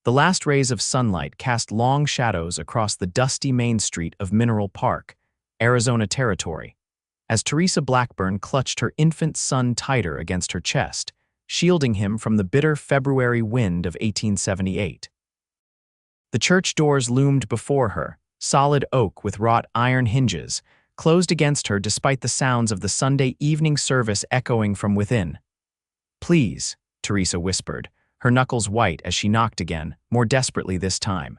The last rays of sunlight cast long shadows across the dusty main street of Mineral Park, Arizona territory, as Teresa Blackburn clutched her infant son tighter against her chest, shielding him from the bitter February wind of 1878. The church doors loomed before her, solid oak with wrought iron hinges, closed against her despite the sounds of the Sunday evening service echoing from within. "Please," Teresa whispered, her knuckles white as she knocked again, more desperately this time.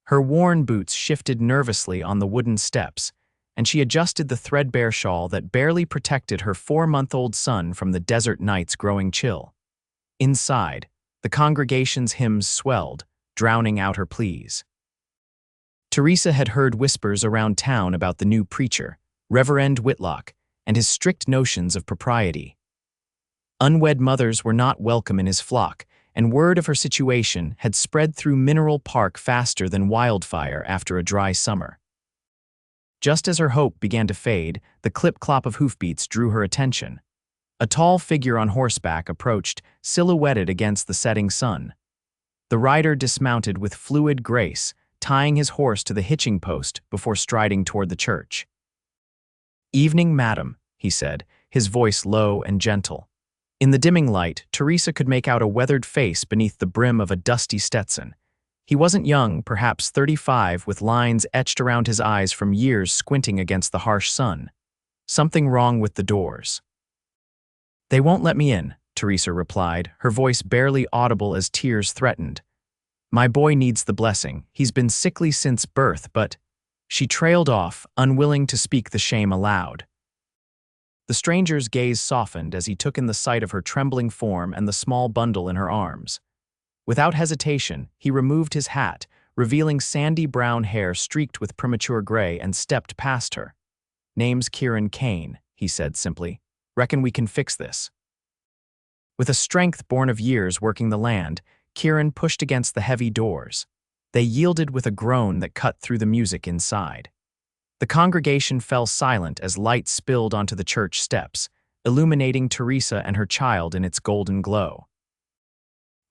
Her worn boots shifted nervously on the wooden steps, and she adjusted the threadbare shawl that barely protected her 4-month-old son from the desert night's growing chill. Inside, the congregation's hymns swelled, drowning out her pleas. Teresa had heard whispers around town about the new preacher, Reverend Whitlock, and his strict notions of propriety. Unwed mothers were not welcome in his flock, and word of her situation had spread through Mineral Park faster than wildfire after a dry summer. Just as her hope began to fade, the clip-clop of hoofbeats drew her attention. A tall figure on horseback approached, silhouetted against the setting sun. The rider dismounted with fluid grace, tying his horse to the hitching post before striding toward the church. "Evening, madam," he said, his voice low and gentle. In the dimming light, Teresa could make out a weathered face beneath the brim of a dusty Stetson. He wasn't young, perhaps 35, with lines etched around his eyes from years squinting against the harsh sun. Something wrong with the doors. "They won't let me in," Teresa replied, her voice barely audible as tears threatened. "My boy needs the blessing. He's been sickly since birth, but—" She trailed off, unwilling to speak the shame aloud. The stranger's gaze softened as he took in the sight of her trembling form and the small bundle in her arms. Without hesitation, he removed his hat, revealing sandy brown hair streaked with premature gray, and stepped past her. "Name's Kieran Kane," he said simply. "Reckon we can fix this." With a strength born of years working the land, Kieran pushed against the heavy doors. They yielded with a groan that cut through the music inside. The congregation fell silent as light spilled onto the church steps, illuminating Teresa and her child in its golden glow.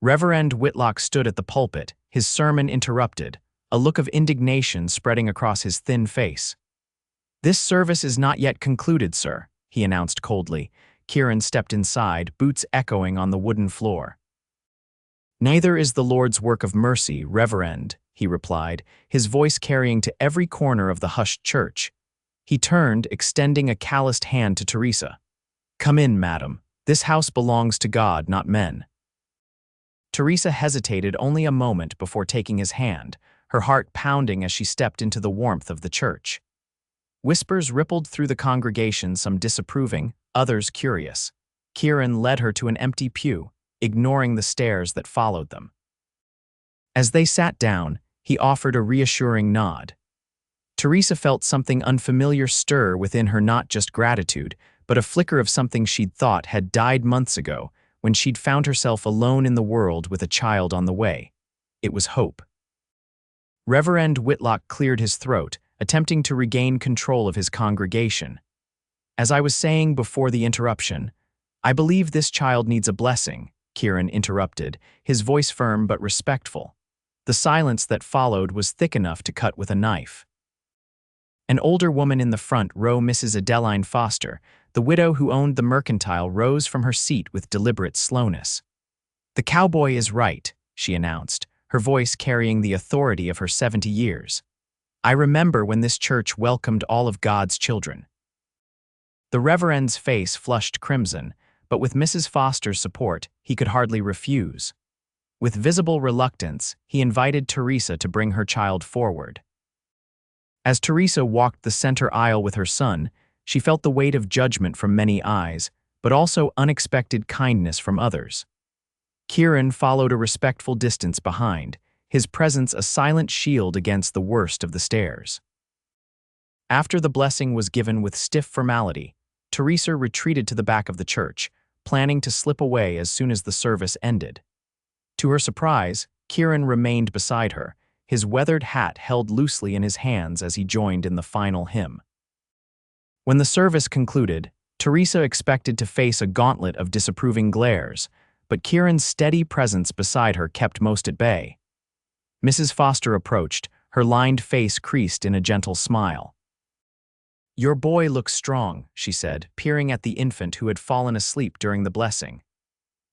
Reverend Whitlock stood at the pulpit, his sermon interrupted, a look of indignation spreading across his thin face. "This service is not yet concluded, sir," he announced coldly. Kieran stepped inside, boots echoing on the wooden floor. "Neither is the Lord's work of mercy, Reverend," he replied, his voice carrying to every corner of the hushed church. He turned, extending a calloused hand to Teresa. "Come in, madam. This house belongs to God, not men." Teresa hesitated only a moment before taking his hand, her heart pounding as she stepped into the warmth of the church. Whispers rippled through the congregation, some disapproving, others curious. Kieran led her to an empty pew, ignoring the stares that followed them. As they sat down, he offered a reassuring nod. Teresa felt something unfamiliar stir within her, not just gratitude, but a flicker of something she'd thought had died months ago when she'd found herself alone in the world with a child on the way. It was hope. Reverend Whitlock cleared his throat, attempting to regain control of his congregation. "As I was saying before the interruption, I believe this child needs a blessing," Kieran interrupted, his voice firm but respectful. The silence that followed was thick enough to cut with a knife. An older woman in the front row, Mrs. Adeline Foster, the widow who owned the mercantile, rose from her seat with deliberate slowness. "The cowboy is right," she announced, her voice carrying the authority of her 70 years. "I remember when this church welcomed all of God's children." The Reverend's face flushed crimson, but with Mrs. Foster's support, he could hardly refuse. With visible reluctance, he invited Teresa to bring her child forward. As Teresa walked the center aisle with her son, she felt the weight of judgment from many eyes, but also unexpected kindness from others. Kieran followed a respectful distance behind, his presence a silent shield against the worst of the stares. After the blessing was given with stiff formality, Teresa retreated to the back of the church, planning to slip away as soon as the service ended. To her surprise, Kieran remained beside her, his weathered hat held loosely in his hands as he joined in the final hymn. When the service concluded, Teresa expected to face a gauntlet of disapproving glares, but Kieran's steady presence beside her kept most at bay. Mrs. Foster approached, her lined face creased in a gentle smile. "Your boy looks strong," she said, peering at the infant who had fallen asleep during the blessing.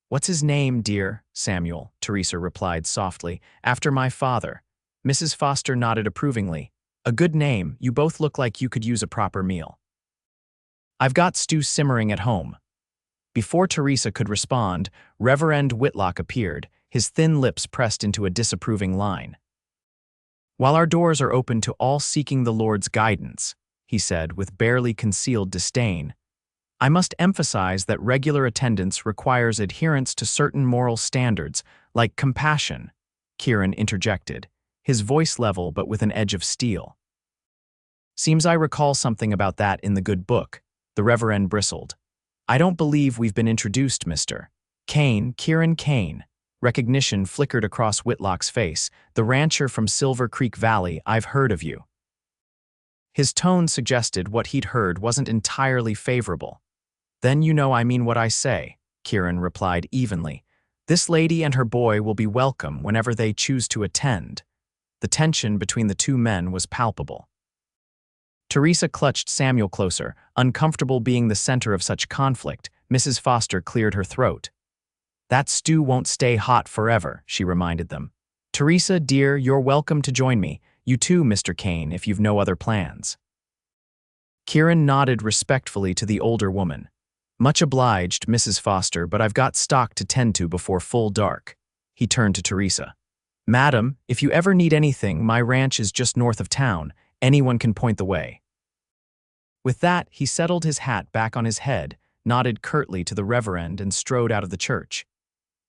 "What's his name, dear?" "Samuel," Teresa replied softly. "After my father." Mrs. Foster nodded approvingly. "A good name. You both look like you could use a proper meal." "I've got stew simmering at home." Before Teresa could respond, Reverend Whitlock appeared, his thin lips pressed into a disapproving line. "While our doors are open to all seeking the Lord's guidance," he said with barely concealed disdain, "I must emphasize that regular attendance requires adherence to certain moral standards, like compassion," Kieran interjected, his voice level but with an edge of steel. "Seems I recall something about that in the good book," the Reverend bristled. "I don't believe we've been introduced, Mr. Kane, Kieran Kane." Recognition flickered across Whitlock's face. "The rancher from Silver Creek Valley, I've heard of you." His tone suggested what he'd heard wasn't entirely favorable. "Then you know I mean what I say," Kieran replied evenly. "This lady and her boy will be welcome whenever they choose to attend." The tension between the two men was palpable. Teresa clutched Samuel closer, uncomfortable being the center of such conflict. Mrs. Foster cleared her throat. "That stew won't stay hot forever," she reminded them. "Teresa, dear, you're welcome to join me. You too, Mr. Kane, if you've no other plans." Kieran nodded respectfully to the older woman. "Much obliged, Mrs. Foster, but I've got stock to tend to before full dark." He turned to Teresa. "Madam, if you ever need anything, my ranch is just north of town. Anyone can point the way." With that, he settled his hat back on his head, nodded curtly to the Reverend, and strode out of the church.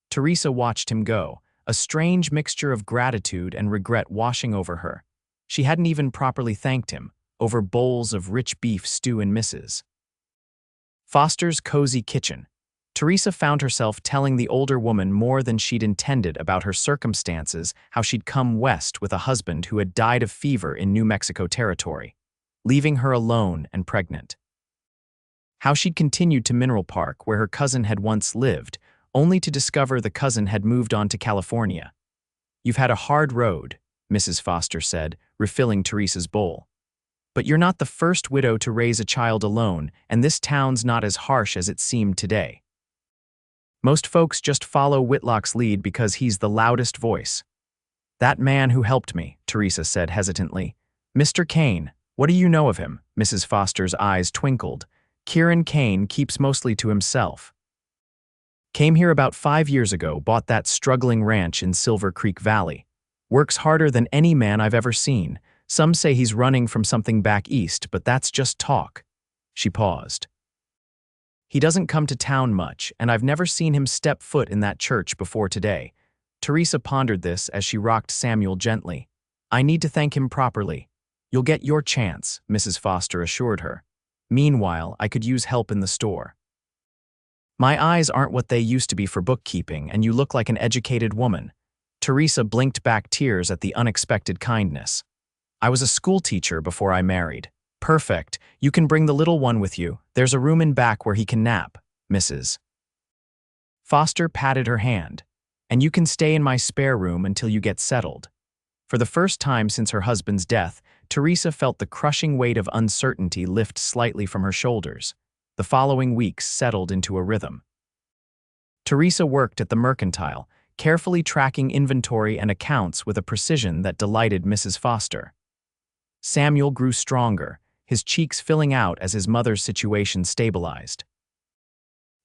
Teresa watched him go, a strange mixture of gratitude and regret washing over her. She hadn't even properly thanked him, over bowls of rich beef stew and Mrs. Foster's cozy kitchen. Teresa found herself telling the older woman more than she'd intended about her circumstances, how she'd come west with a husband who had died of fever in New Mexico territory, leaving her alone and pregnant. How she'd continued to Mineral Park, where her cousin had once lived, only to discover the cousin had moved on to California. "You've had a hard road," Mrs. Foster said, refilling Teresa's bowl. "But you're not the first widow to raise a child alone, and this town's not as harsh as it seemed today. Most folks just follow Whitlock's lead because he's the loudest voice." "That man who helped me," Teresa said hesitantly. "Mr. Kane, what do you know of him?" Mrs. Foster's eyes twinkled. "Kieran Kane keeps mostly to himself. Came here about 5 years ago, bought that struggling ranch in Silver Creek Valley. Works harder than any man I've ever seen. Some say he's running from something back east, but that's just talk." She paused. "He doesn't come to town much, and I've never seen him step foot in that church before today." Teresa pondered this as she rocked Samuel gently. "I need to thank him properly." "You'll get your chance," Mrs. Foster assured her. "Meanwhile, I could use help in the store. My eyes aren't what they used to be for bookkeeping, and you look like an educated woman." Teresa blinked back tears at the unexpected kindness. "I was a school teacher before I married." "Perfect. You can bring the little one with you. There's a room in back where he can nap." Mrs. Foster patted her hand. "And you can stay in my spare room until you get settled." For the first time since her husband's death, Teresa felt the crushing weight of uncertainty lift slightly from her shoulders. The following weeks settled into a rhythm. Teresa worked at the mercantile, carefully tracking inventory and accounts with a precision that delighted Mrs. Foster. Samuel grew stronger, his cheeks filling out as his mother's situation stabilized.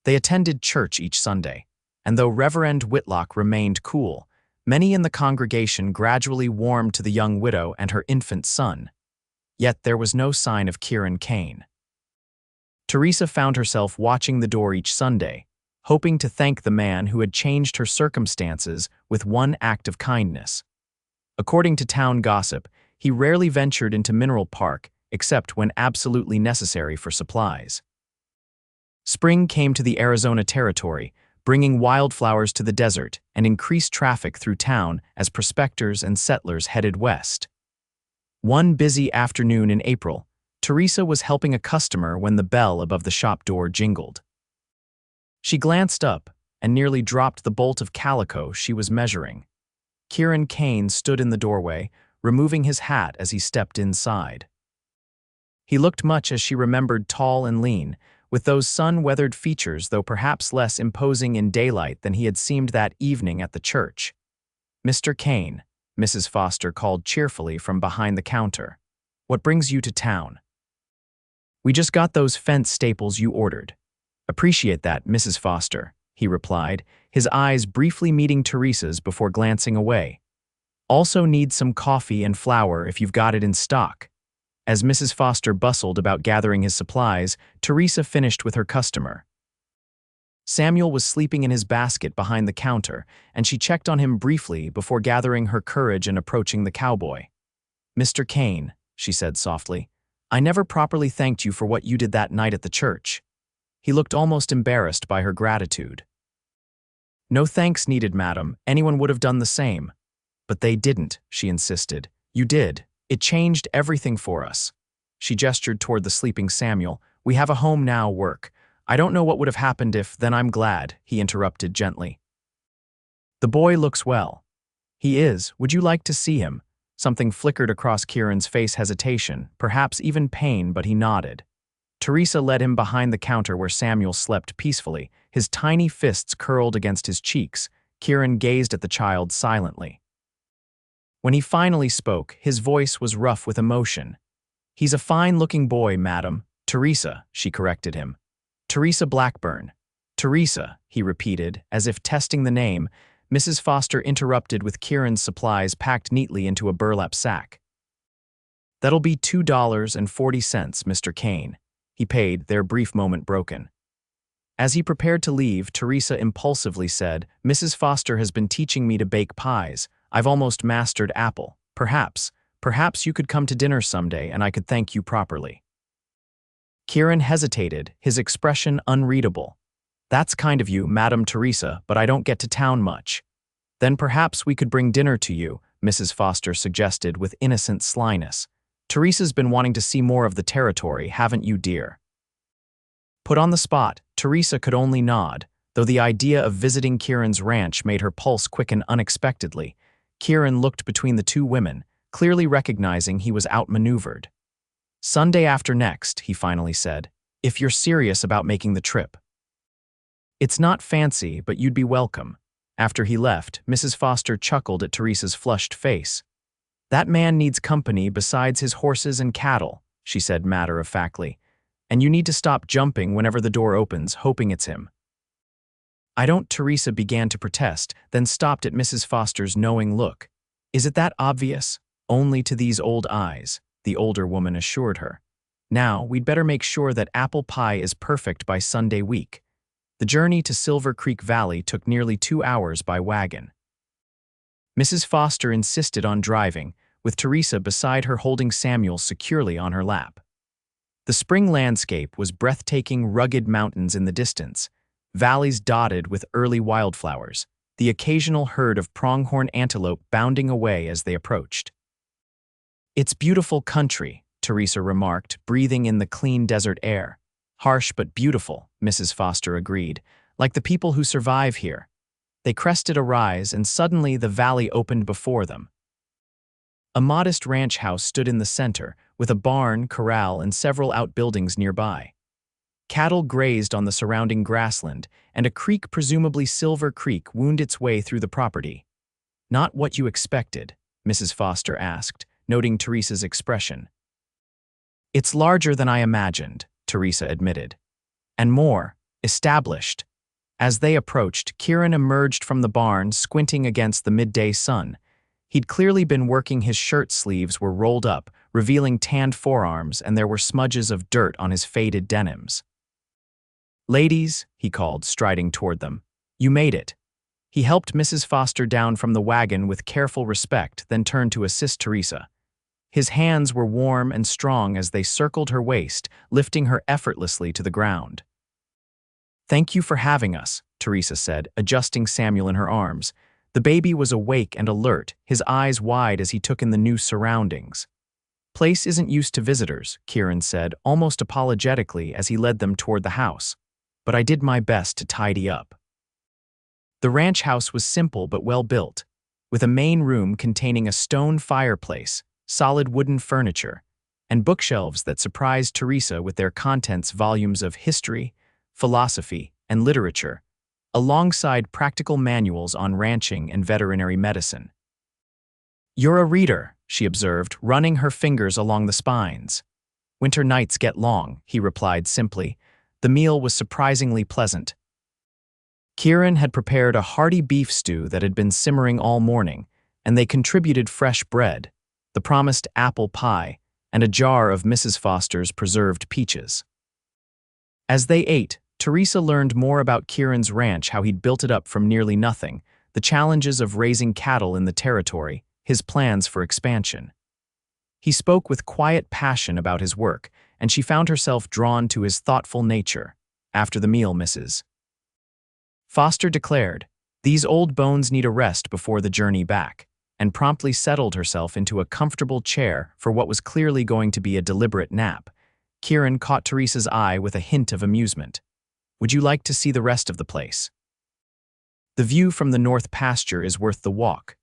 They attended church each Sunday, and though Reverend Whitlock remained cool, many in the congregation gradually warmed to the young widow and her infant son. Yet there was no sign of Kieran Kane. Teresa found herself watching the door each Sunday, hoping to thank the man who had changed her circumstances with one act of kindness. According to town gossip, he rarely ventured into Mineral Park except when absolutely necessary for supplies. Spring came to the Arizona territory, bringing wildflowers to the desert and increased traffic through town as prospectors and settlers headed west. One busy afternoon in April, Teresa was helping a customer when the bell above the shop door jingled. She glanced up, and nearly dropped the bolt of calico she was measuring. Kieran Kane stood in the doorway, removing his hat as he stepped inside. He looked much as she remembered, tall and lean, with those sun-weathered features, though perhaps less imposing in daylight than he had seemed that evening at the church. "Mr. Kane," Mrs. Foster called cheerfully from behind the counter. "What brings you to town?" "We just got those fence staples you ordered." "Appreciate that, Mrs. Foster," he replied, his eyes briefly meeting Teresa's before glancing away. "Also need some coffee and flour if you've got it in stock." As Mrs. Foster bustled about gathering his supplies, Teresa finished with her customer. Samuel was sleeping in his basket behind the counter, and she checked on him briefly before gathering her courage and approaching the cowboy. "Mr. Kane," she said softly, "I never properly thanked you for what you did that night at the church." He looked almost embarrassed by her gratitude. "No thanks needed, madam. Anyone would have done the same." "But they didn't," she insisted. "You did. It changed everything for us." She gestured toward the sleeping Samuel. "We have a home now, work. I don't know what would have happened if, then I'm glad," he interrupted gently. "The boy looks well." "He is. Would you like to see him?" Something flickered across Kieran's face, hesitation, perhaps even pain, but he nodded. Teresa led him behind the counter where Samuel slept peacefully, his tiny fists curled against his cheeks. Kieran gazed at the child silently. When he finally spoke, his voice was rough with emotion. "He's a fine-looking boy, madam." "Teresa," she corrected him. "Teresa Blackburn." "Teresa," he repeated, as if testing the name. Mrs. Foster interrupted with Kieran's supplies packed neatly into a burlap sack. "That'll be $2.40, Mr. Kane." He paid, their brief moment broken. As he prepared to leave, Teresa impulsively said, "Mrs. Foster has been teaching me to bake pies. I've almost mastered apple. Perhaps you could come to dinner someday and I could thank you properly." Kieran hesitated, his expression unreadable. "That's kind of you, Madam Teresa, but I don't get to town much." "Then perhaps we could bring dinner to you," Mrs. Foster suggested with innocent slyness. "Teresa's been wanting to see more of the territory, haven't you, dear?" Put on the spot, Teresa could only nod, though the idea of visiting Kieran's ranch made her pulse quicken unexpectedly. Kieran looked between the two women, clearly recognizing he was outmaneuvered. "Sunday after next," he finally said, "if you're serious about making the trip." "It's not fancy, but you'd be welcome." After he left, Mrs. Foster chuckled at Teresa's flushed face. "That man needs company besides his horses and cattle," she said matter-of-factly, "and you need to stop jumping whenever the door opens, hoping it's him." "I don't," Teresa began to protest, then stopped at Mrs. Foster's knowing look. "Is it that obvious?" "Only to these old eyes," the older woman assured her. "Now, we'd better make sure that apple pie is perfect by Sunday week." The journey to Silver Creek Valley took nearly 2 hours by wagon. Mrs. Foster insisted on driving, with Teresa beside her holding Samuel securely on her lap. The spring landscape was breathtaking, rugged mountains in the distance, valleys dotted with early wildflowers, the occasional herd of pronghorn antelope bounding away as they approached. "It's beautiful country," Teresa remarked, breathing in the clean desert air. "Harsh but beautiful," Mrs. Foster agreed, "like the people who survive here." They crested a rise, and suddenly the valley opened before them. A modest ranch house stood in the center, with a barn, corral, and several outbuildings nearby. Cattle grazed on the surrounding grassland, and a creek, presumably Silver Creek, wound its way through the property. "Not what you expected?" Mrs. Foster asked, noting Teresa's expression. "It's larger than I imagined," Teresa admitted. "And more established." As they approached, Kieran emerged from the barn, squinting against the midday sun. He'd clearly been working. His shirt sleeves were rolled up, revealing tanned forearms, and there were smudges of dirt on his faded denims. "Ladies," he called, striding toward them, "you made it." He helped Mrs. Foster down from the wagon with careful respect, then turned to assist Teresa. His hands were warm and strong as they circled her waist, lifting her effortlessly to the ground. "Thank you for having us," Teresa said, adjusting Samuel in her arms. The baby was awake and alert, his eyes wide as he took in the new surroundings. "Place isn't used to visitors," Kieran said, almost apologetically as he led them toward the house. "But I did my best to tidy up." The ranch house was simple but well built, with a main room containing a stone fireplace, solid wooden furniture, and bookshelves that surprised Teresa with their contents volumes of history, philosophy, and literature, alongside practical manuals on ranching and veterinary medicine. "You're a reader," she observed, running her fingers along the spines. "Winter nights get long," he replied simply. The meal was surprisingly pleasant. Kieran had prepared a hearty beef stew that had been simmering all morning, and they contributed fresh bread, the promised apple pie, and a jar of Mrs. Foster's preserved peaches. As they ate, Teresa learned more about Kieran's ranch, how he'd built it up from nearly nothing, the challenges of raising cattle in the territory, his plans for expansion. He spoke with quiet passion about his work, and she found herself drawn to his thoughtful nature. After the meal, Mrs. Foster declared, "These old bones need a rest before the journey back," and promptly settled herself into a comfortable chair for what was clearly going to be a deliberate nap. Kieran caught Teresa's eye with a hint of amusement. "Would you like to see the rest of the place? The view from the north pasture is worth the walk."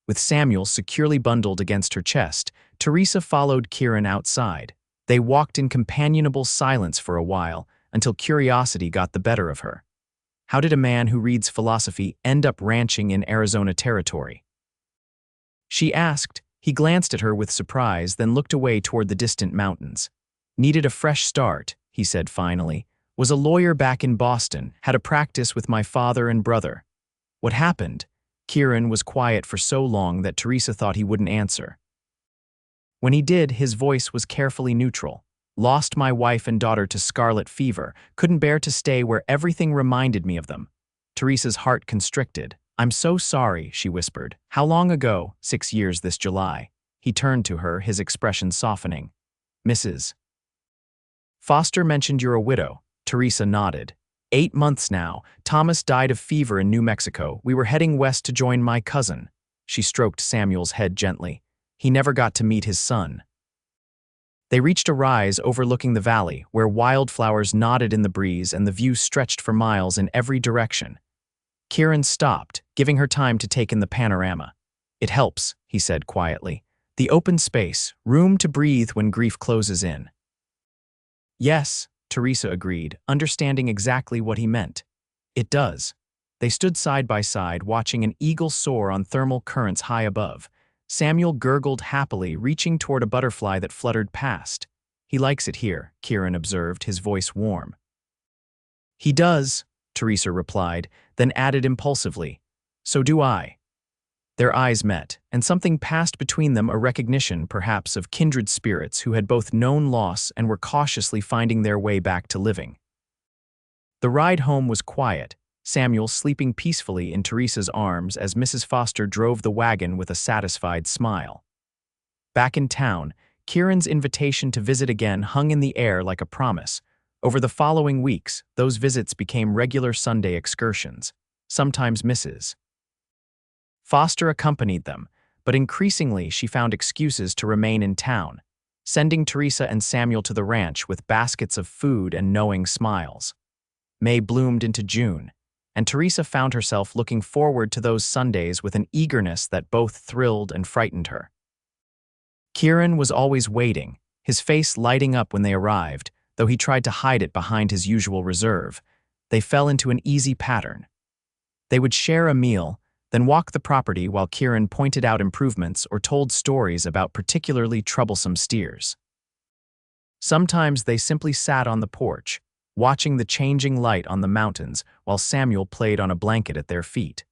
With Samuel securely bundled against her chest, Teresa followed Kieran outside. They walked in companionable silence for a while, until curiosity got the better of her. How did a man who reads philosophy end up ranching in Arizona territory? She asked. He glanced at her with surprise, then looked away toward the distant mountains. "Needed a fresh start," he said finally. "Was a lawyer back in Boston, had a practice with my father and brother." "What happened?" Kieran was quiet for so long that Teresa thought he wouldn't answer. When he did, his voice was carefully neutral. "Lost my wife and daughter to scarlet fever, couldn't bear to stay where everything reminded me of them." Teresa's heart constricted. "I'm so sorry," she whispered. "How long ago?" 6 years this July." He turned to her, his expression softening. "Mrs. Foster mentioned you're a widow." Teresa nodded. 8 months now. Thomas died of fever in New Mexico. We were heading west to join my cousin." She stroked Samuel's head gently. "He never got to meet his son." They reached a rise overlooking the valley, where wildflowers nodded in the breeze and the view stretched for miles in every direction. Kieran stopped, giving her time to take in the panorama. "It helps," he said quietly. "The open space, room to breathe when grief closes in." "Yes," Teresa agreed, understanding exactly what he meant. "It does." They stood side by side, watching an eagle soar on thermal currents high above. Samuel gurgled happily, reaching toward a butterfly that fluttered past. "He likes it here," Kieran observed, his voice warm. "He does," Teresa replied, then added impulsively, "So do I." Their eyes met, and something passed between them, a recognition, perhaps, of kindred spirits who had both known loss and were cautiously finding their way back to living. The ride home was quiet, Samuel sleeping peacefully in Teresa's arms as Mrs. Foster drove the wagon with a satisfied smile. Back in town, Kieran's invitation to visit again hung in the air like a promise. Over the following weeks, those visits became regular Sunday excursions. Sometimes Mrs. Foster accompanied them, but increasingly she found excuses to remain in town, sending Teresa and Samuel to the ranch with baskets of food and knowing smiles. May bloomed into June, and Teresa found herself looking forward to those Sundays with an eagerness that both thrilled and frightened her. Kieran was always waiting, his face lighting up when they arrived, though he tried to hide it behind his usual reserve. They fell into an easy pattern. They would share a meal, then walk the property while Kieran pointed out improvements or told stories about particularly troublesome steers. Sometimes they simply sat on the porch, watching the changing light on the mountains while Samuel played on a blanket at their feet.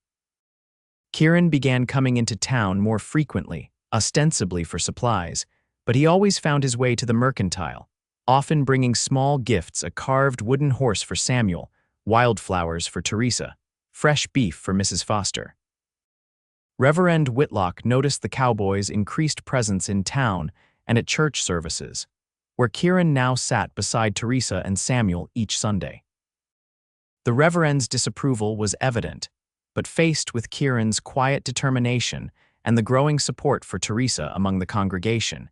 Kieran began coming into town more frequently, ostensibly for supplies, but he always found his way to the mercantile, often bringing small gifts: a carved wooden horse for Samuel, wildflowers for Teresa, fresh beef for Mrs. Foster. Reverend Whitlock noticed the Cowboy's increased presence in town and at church services, where Kieran now sat beside Teresa and Samuel each Sunday. The Reverend's disapproval was evident, but faced with Kieran's quiet determination and the growing support for Teresa among the congregation,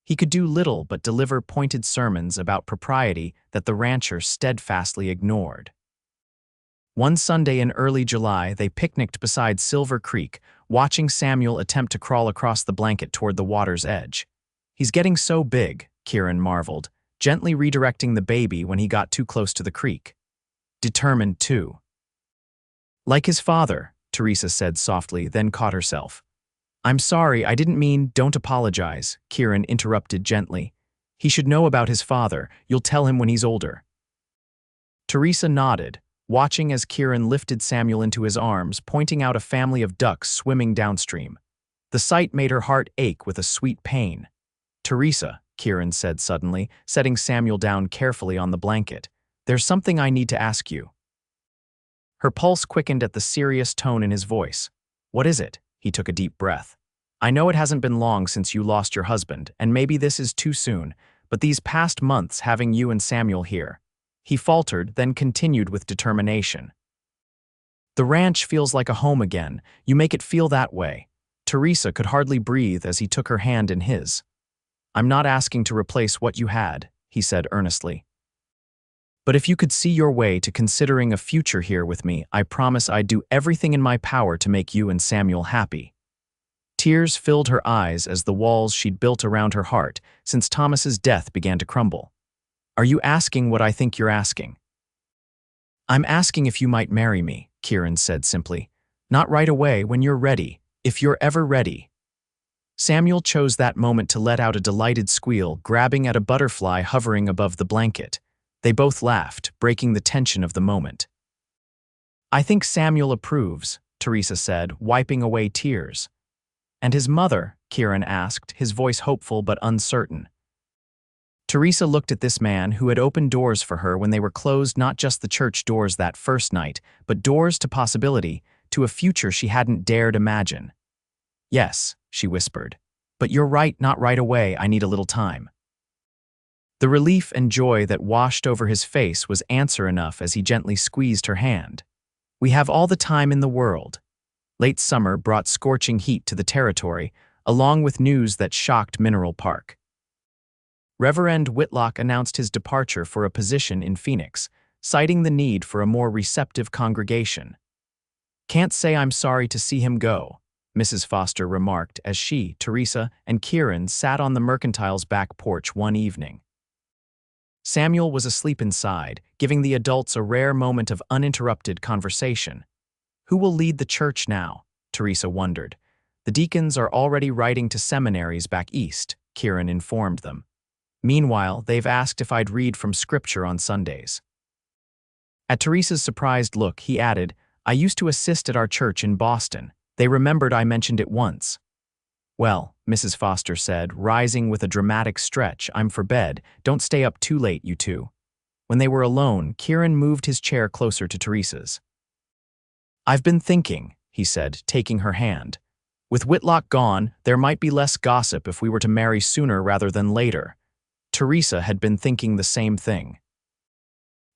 he could do little but deliver pointed sermons about propriety that the rancher steadfastly ignored. One Sunday in early July, they picnicked beside Silver Creek, watching Samuel attempt to crawl across the blanket toward the water's edge. "He's getting so big," Kieran marveled, gently redirecting the baby when he got too close to the creek. "Determined, too." "Like his father," Teresa said softly, then caught herself. "I'm sorry, I didn't mean, don't apologize," Kieran interrupted gently. "He should know about his father. You'll tell him when he's older." Teresa nodded, watching as Kieran lifted Samuel into his arms, pointing out a family of ducks swimming downstream. The sight made her heart ache with a sweet pain. "Teresa," Kieran said suddenly, setting Samuel down carefully on the blanket, "there's something I need to ask you." Her pulse quickened at the serious tone in his voice. "What is it?" He took a deep breath. "I know it hasn't been long since you lost your husband, and maybe this is too soon, but these past months having you and Samuel here." He faltered, then continued with determination. "The ranch feels like a home again. You make it feel that way." Teresa could hardly breathe as he took her hand in his. "I'm not asking to replace what you had," he said earnestly. "But if you could see your way to considering a future here with me, I promise I'd do everything in my power to make you and Samuel happy." Tears filled her eyes as the walls she'd built around her heart since Thomas's death began to crumble. "Are you asking what I think you're asking?" "I'm asking if you might marry me," Kieran said simply. "Not right away, when you're ready, if you're ever ready." Samuel chose that moment to let out a delighted squeal, grabbing at a butterfly hovering above the blanket. They both laughed, breaking the tension of the moment. "I think Samuel approves," Teresa said, wiping away tears. "And his mother?" Kieran asked, his voice hopeful but uncertain. Teresa looked at this man who had opened doors for her when they were closed, not just the church doors that first night, but doors to possibility, to a future she hadn't dared imagine. "Yes," she whispered. "But you're right, not right away, I need a little time." The relief and joy that washed over his face was answer enough as he gently squeezed her hand. "We have all the time in the world." Late summer brought scorching heat to the territory, along with news that shocked Mineral Park. Reverend Whitlock announced his departure for a position in Phoenix, citing the need for a more receptive congregation. "Can't say I'm sorry to see him go," Mrs. Foster remarked as she, Teresa, and Kieran sat on the mercantile's back porch one evening. Samuel was asleep inside, giving the adults a rare moment of uninterrupted conversation. "Who will lead the church now?" Teresa wondered. "The deacons are already writing to seminaries back east," Kieran informed them. "Meanwhile, they've asked if I'd read from scripture on Sundays." At Teresa's surprised look, he added, "I used to assist at our church in Boston. They remembered I mentioned it once." "Well," Mrs. Foster said, rising with a dramatic stretch, "I'm for bed. Don't stay up too late, you two." When they were alone, Kieran moved his chair closer to Teresa's. "I've been thinking," he said, taking her hand. "With Whitlock gone, there might be less gossip if we were to marry sooner rather than later." Teresa had been thinking the same thing.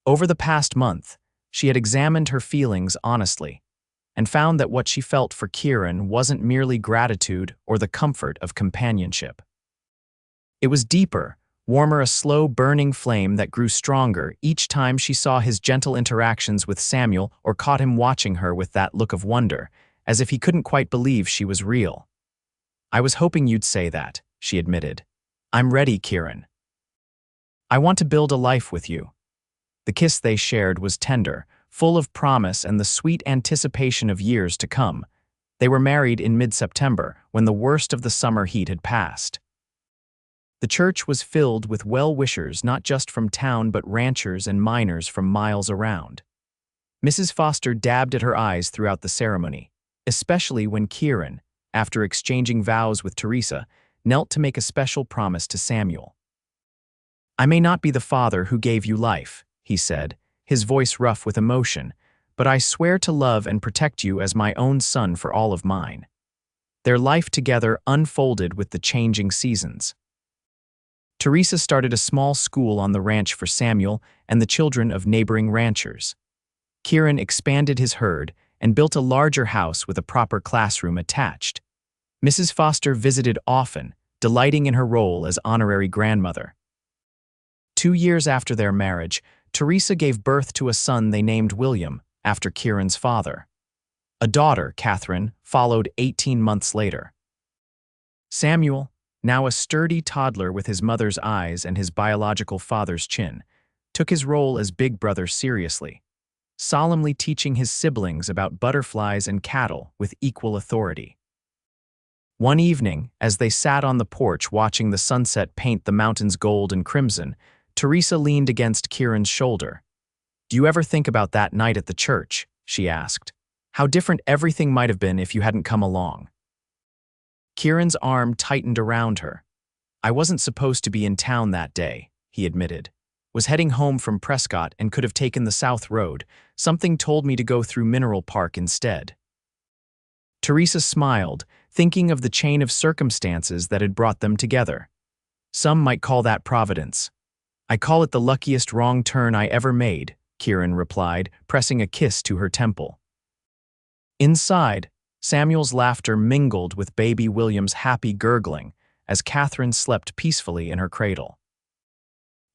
Over the past month, she had examined her feelings honestly, and found that what she felt for Kieran wasn't merely gratitude or the comfort of companionship. It was deeper, warmer, a slow burning flame that grew stronger each time she saw his gentle interactions with Samuel or caught him watching her with that look of wonder, as if he couldn't quite believe she was real. "I was hoping you'd say that," she admitted. "I'm ready, Kieran. I want to build a life with you." The kiss they shared was tender, full of promise and the sweet anticipation of years to come. They were married in mid-September, when the worst of the summer heat had passed. The church was filled with well-wishers not just from town but ranchers and miners from miles around. Mrs. Foster dabbed at her eyes throughout the ceremony, especially when Kieran, after exchanging vows with Teresa, knelt to make a special promise to Samuel. "I may not be the father who gave you life," he said, his voice rough with emotion, "but I swear to love and protect you as my own son for all of mine." Their life together unfolded with the changing seasons. Teresa started a small school on the ranch for Samuel and the children of neighboring ranchers. Kieran expanded his herd and built a larger house with a proper classroom attached. Mrs. Foster visited often, delighting in her role as honorary grandmother. 2 years after their marriage, Teresa gave birth to a son they named William, after Kieran's father. A daughter, Catherine, followed 18 months later. Samuel, now a sturdy toddler with his mother's eyes and his biological father's chin, took his role as big brother seriously, solemnly teaching his siblings about butterflies and cattle with equal authority. One evening, as they sat on the porch watching the sunset paint the mountains gold and crimson, Teresa leaned against Kieran's shoulder. "Do you ever think about that night at the church?" she asked. "How different everything might have been if you hadn't come along." Kieran's arm tightened around her. "I wasn't supposed to be in town that day," he admitted. "Was heading home from Prescott and could have taken the South Road. Something told me to go through Mineral Park instead." Teresa smiled, thinking of the chain of circumstances that had brought them together. "Some might call that providence. I call it the luckiest wrong turn I ever made," Kieran replied, pressing a kiss to her temple. Inside, Samuel's laughter mingled with baby William's happy gurgling as Catherine slept peacefully in her cradle.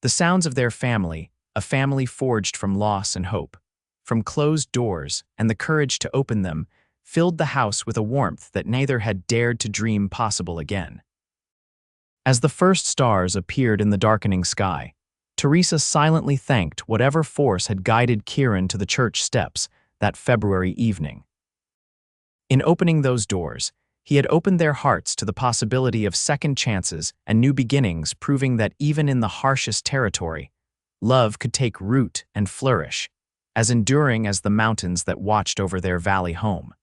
The sounds of their family, a family forged from loss and hope, from closed doors and the courage to open them, filled the house with a warmth that neither had dared to dream possible again. As the first stars appeared in the darkening sky, Teresa silently thanked whatever force had guided Kieran to the church steps that February evening. In opening those doors, he had opened their hearts to the possibility of second chances and new beginnings, proving that even in the harshest territory, love could take root and flourish, as enduring as the mountains that watched over their valley home.